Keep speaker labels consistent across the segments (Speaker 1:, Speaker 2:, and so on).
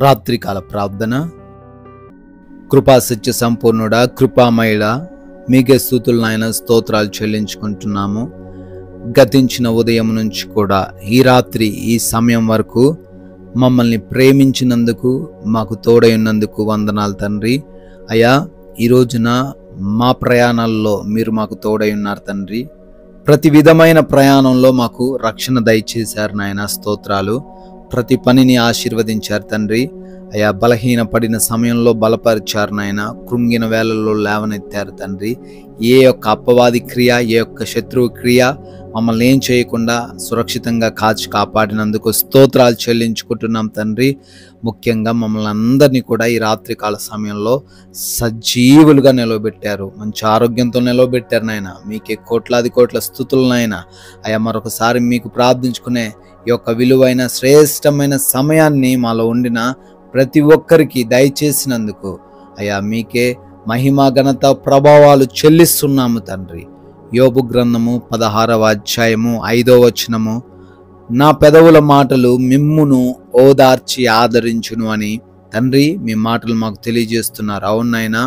Speaker 1: రాత్రికాల ప్రార్థన. కృపా సత్య సంపూర్ణుడా, కృపామయుడా, మీకే స్తుతులు నాయన, స్తోత్రాలు చెల్లించుకుంటున్నాము. గతించిన ఉదయం నుంచి కూడా ఈ రాత్రి ఈ సమయం వరకు మమ్మల్ని ప్రేమించినందుకు, మాకు తోడై ఉన్నందుకు వందనాలు తండ్రి. అయ్యా, ఈ రోజున మా ప్రయాణాల్లో మీరు మాకు తోడై ఉన్నారు తండ్రి. ప్రతి విధమైన ప్రయాణంలో మాకు రక్షణ దయచేశారు నాయన, స్తోత్రాలు. ప్రతి పనిని ఆశీర్వదించారు తండ్రి. అయా, బలహీన పడిన సమయంలో బలపరిచారు నాయన, కృంగిన వేళల్లో లేవనెత్తారు తండ్రి. ఏ యొక్క అపవాది క్రియ, ఏ యొక్క శత్రువు క్రియ మమ్మల్ని ఏం చేయకుండా సురక్షితంగా కాపాడినందుకు స్తోత్రాలు చెల్లించుకుంటున్నాం తండ్రి. ముఖ్యంగా మమ్మల్ని అందరినీ కూడా ఈ రాత్రికాల సమయంలో సజీవులుగా నిలవబెట్టారు, మంచి ఆరోగ్యంతో నిలవబెట్టారు నాయన. మీకే కోట్లాది కోట్ల స్తుతులు నాయన. అయా, మరొకసారి మీకు ప్రార్థించుకునే ఈ యొక్క విలువైన శ్రేష్టమైన సమయాన్ని మాలో ఉండిన ప్రతి ఒక్కరికి దయచేసినందుకు అయా మీకే మహిమ, ఘనత, ప్రభావాలు చెల్లిస్తున్నాము తండ్రి. యోబు గ్రంథము 16వ అధ్యాయము 5వ వచనము, నా పెదవుల మాటలు మిమ్మును ఓదార్చి ఆదరించును అని తండ్రి మీ మాటలు మాకు తెలియజేస్తున్నారు. అవునైనా,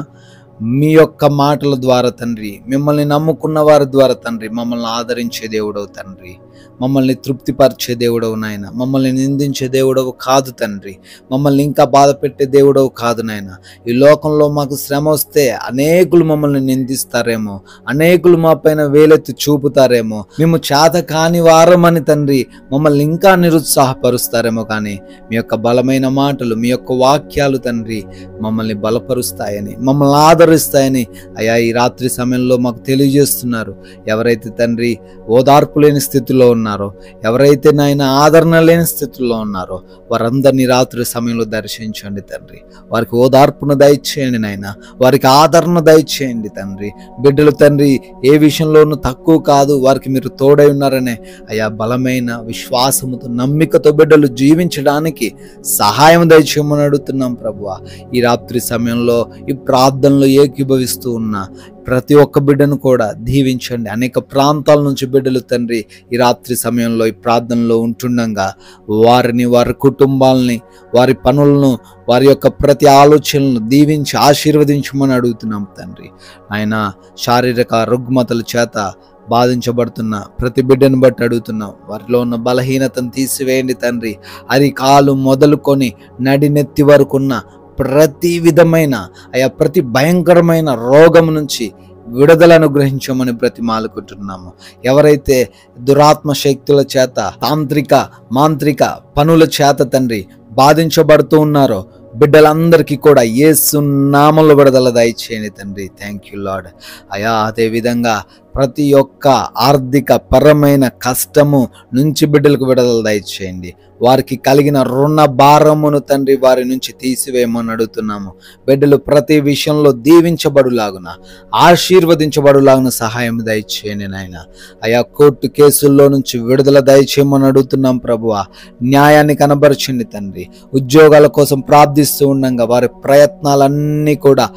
Speaker 1: మీ యొక్క మాటల ద్వారా తండ్రి, మిమ్మల్ని నమ్ముకున్న వారి ద్వారా తండ్రి మమ్మల్ని ఆదరించే దేవుడవు తండ్రి, మమ్మల్ని తృప్తిపరిచే దేవుడవు నాయన, మమ్మల్ని నిందించే దేవుడవు కాదు తండ్రి, మమ్మల్ని ఇంకా బాధ పెట్టే దేవుడవు కాదు నాయన. ఈ లోకంలో మాకు శ్రమ వస్తే అనేకులు మమ్మల్ని నిందిస్తారేమో, అనేకులు మా పైన వేలెత్తి చూపుతారేమో, మేము చేత కాని వారమని తండ్రి మమ్మల్ని ఇంకా నిరుత్సాహపరుస్తారేమో. కానీ మీ యొక్క బలమైన మాటలు, మీ యొక్క వాక్యాలు తండ్రి మమ్మల్ని బలపరుస్తాయని, మమ్మల్ని ఆదరిస్తాయని అయా ఈ రాత్రి సమయంలో మాకు తెలియజేస్తున్నారు. ఎవరైతే తండ్రి ఓదార్పు లేని స్థితిలో ఉన్నారో, ఎవరైతే నాయన ఆదరణ లేని స్థితిలో ఉన్నారో, వారందరినీ రాత్రి సమయంలో దర్శించండి తండ్రి. వారికి ఓదార్పును దయచేయండి నాయన, వారికి ఆదరణ దయచేయండి తండ్రి. బిడ్డలు తండ్రి ఏ విషయంలోనూ తక్కువ కాదు, వారికి మీరు తోడై ఉన్నారనే అయా బలమైన విశ్వాసముతో, నమ్మికతో బిడ్డలు జీవించడానికి సహాయం దయచేయమని అడుగుతున్నాం ప్రభువా. ఈ రాత్రి సమయంలో ఈ ప్రార్థనలో ఏకీభవిస్తూ ఉన్న ప్రతి ఒక్క బిడ్డను కూడా దీవించండి. అనేక ప్రాంతాల నుంచి బిడ్డలు తండ్రి ఈ రాత్రి సమయంలో ఈ ప్రార్థనలో ఉంటుండగా వారిని, వారి కుటుంబాలని, వారి పనులను, వారి యొక్క ప్రతి ఆలోచనలను దీవించి ఆశీర్వదించమని అడుగుతున్నాం తండ్రి. ఆయన శారీరక రుగ్మతల చేత బాధించబడుతున్న ప్రతి బిడ్డను బట్టి అడుగుతున్నాం, వారిలో ఉన్న బలహీనతను తీసివేయండి తండ్రి. అరికాలు మొదలుకొని నడినెత్తి వరకు ఉన్న ప్రతి విధమైన అయా ప్రతి భయంకరమైన రోగం నుంచి విడుదల అనుగ్రహించమని బ్రతిమాలుకుంటున్నాము. ఎవరైతే దురాత్మ శక్తుల చేత, తాంత్రిక మాంత్రిక పనుల చేత తండ్రి బాధించబడుతూ ఉన్నారో బిడ్డలందరికీ కూడా యేసు నామములో విడుదల దయచేయండి తండ్రి. Thank you lord. అయా, అదేవిధంగా ప్రతి ఒక్క ఆర్థిక పరమైన కష్టము నుంచి బిడ్డలకు విడుదల దయచేయండి. వారికి కలిగిన రుణ భారమును తండ్రి వారి నుంచి తీసివేయమని అడుగుతున్నాము. బిడ్డలు ప్రతి విషయంలో దీవించబడులాగున, ఆశీర్వదించబడులాగున సహాయం దయచేయండి నాయన. అయా, కోర్టు కేసుల్లో నుంచి విడుదల దయచేయమని అడుగుతున్నాం ప్రభువా. న్యాయాన్ని కనబరచండి తండ్రి. ఉద్యోగాల కోసం ప్రార్థిస్తూ ఉండగా వారి ప్రయత్నాలన్నీ కూడా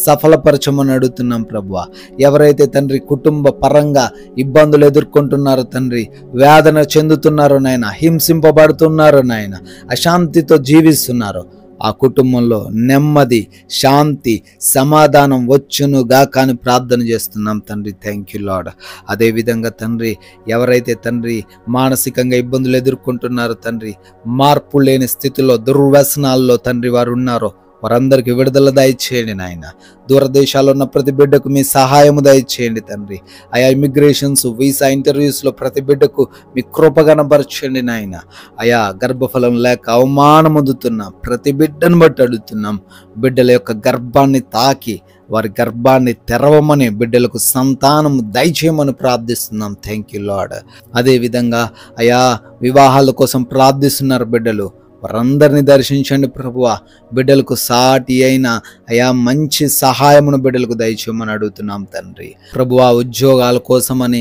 Speaker 1: సఫలపరచమని అడుగుతున్నాం ప్రభువా. ఎవరైతే తండ్రి కుటుంబ పరంగా ఇబ్బందులు ఎదుర్కొంటున్నారో తండ్రి, వేదన చెందుతున్నారో నాయన, హింసింపబడుతున్నారో నాయన, అశాంతితో జీవిస్తున్నారో, ఆ కుటుంబంలో నెమ్మది, శాంతి, సమాధానం వచ్చును గాక అని ప్రార్థన చేస్తున్నాం తండ్రి. Thank you lord. అదేవిధంగా తండ్రి ఎవరైతే తండ్రి మానసికంగా ఇబ్బందులు ఎదుర్కొంటున్నారో తండ్రి, మార్పు లేని స్థితిలో దుర్వ్యసనాల్లో తండ్రి వారు ఉన్నారో వారందరికీ విడుదల దయచేయండి నాయన. దూరదేశాల్లో ఉన్న ప్రతి బిడ్డకు మీ సహాయము దయచేయండి తండ్రి. ఆయా ఇమిగ్రేషన్స్, వీసా ఇంటర్వ్యూస్లో ప్రతి బిడ్డకు మీ కృప కనబరచండి నాయన. ఆయా గర్భఫలం లేక అవమానముందుతున్న ప్రతి బిడ్డను బట్టి అడుగుతున్నాం, బిడ్డల యొక్క గర్భాన్ని తాకి వారి గర్భాన్ని తెరవమని, బిడ్డలకు సంతానం దయచేయమని ప్రార్థిస్తున్నాం. Thank you lord. అదేవిధంగా అయా వివాహాల కోసం ప్రార్థిస్తున్నారు బిడ్డలు, వారందరినీ దర్శించండి ప్రభువా. బిడ్డలకు సాటి అయిన అయా మంచి సహాయమును బిడ్డలకు దయచేయమని అడుగుతున్నాం తండ్రి. ప్రభువా, ఉద్యోగాల కోసమని,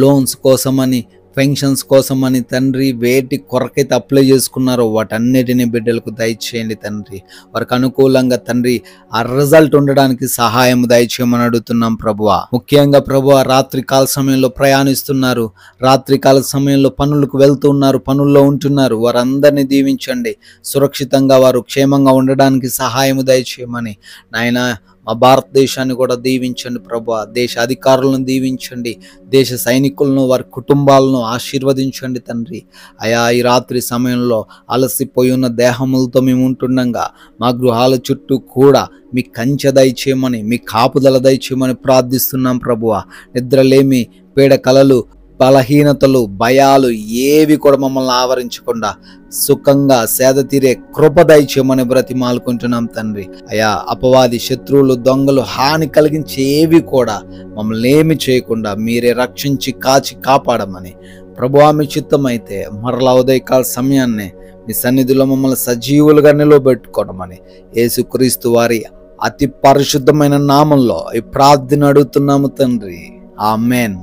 Speaker 1: లోన్స్ కోసమని పెన్షన్స్ కోసమని తండ్రి వేటి కొరకైతే అప్లై చేసుకున్నారో వాటన్నిటిని బిడ్డలకు దయచేయండి తండ్రి. వారికి అనుకూలంగా తండ్రి ఆ రిజల్ట్ ఉండడానికి సహాయం దయచేయమని అడుగుతున్నాం ప్రభువా. ముఖ్యంగా ప్రభువా, రాత్రి కాల సమయంలో ప్రయాణిస్తున్నారు, రాత్రి కాల సమయంలో పనులకు వెళ్తున్నారు, పనుల్లో ఉంటున్నారు, వారందరినీ దీవించండి. సురక్షితంగా వారు క్షేమంగా ఉండడానికి సహాయం దయచేయమని నాయన మా భారతదేశాన్ని కూడా దీవించండి ప్రభువా. దేశ అధికారులను దీవించండి, దేశ సైనికులను వారి కుటుంబాలను ఆశీర్వదించండి తండ్రి. అయా ఈ రాత్రి సమయంలో అలసిపోయి ఉన్న దేహములతో మేము ఉంటుండగా మా గృహాల చుట్టూ కూడా మీ కంచె దయచేయమని, మీ కాపుదల దయచేయమని ప్రార్థిస్తున్నాం ప్రభువా. నిద్రలేమి, పీడ కలలు, బలహీనతలు, భయాలు ఏవి కూడా మమ్మల్ని ఆవరించకుండా సుఖంగా సేద తీరే కృప దయచేయమని బ్రతిమాలుకుంటున్నాం తండ్రి. అయా అపవాది, శత్రువులు, దొంగలు హాని కలిగించే ఏవి కూడా మమ్మల్ని ఏమి చేయకుండా మీరే రక్షించి కాచి కాపాడమని ప్రభువా, మీ చిత్తమైతే మరలా ఉదయకాల సమయాన్నే మీ సన్నిధిలో మమ్మల్ని సజీవులుగా నిలవబెట్టుకోవడమని యేసుక్రీస్తు వారి అతి పరిశుద్ధమైన నామంలో ఈ ప్రార్థన అడుగుతున్నాము తండ్రి. ఆమేన్.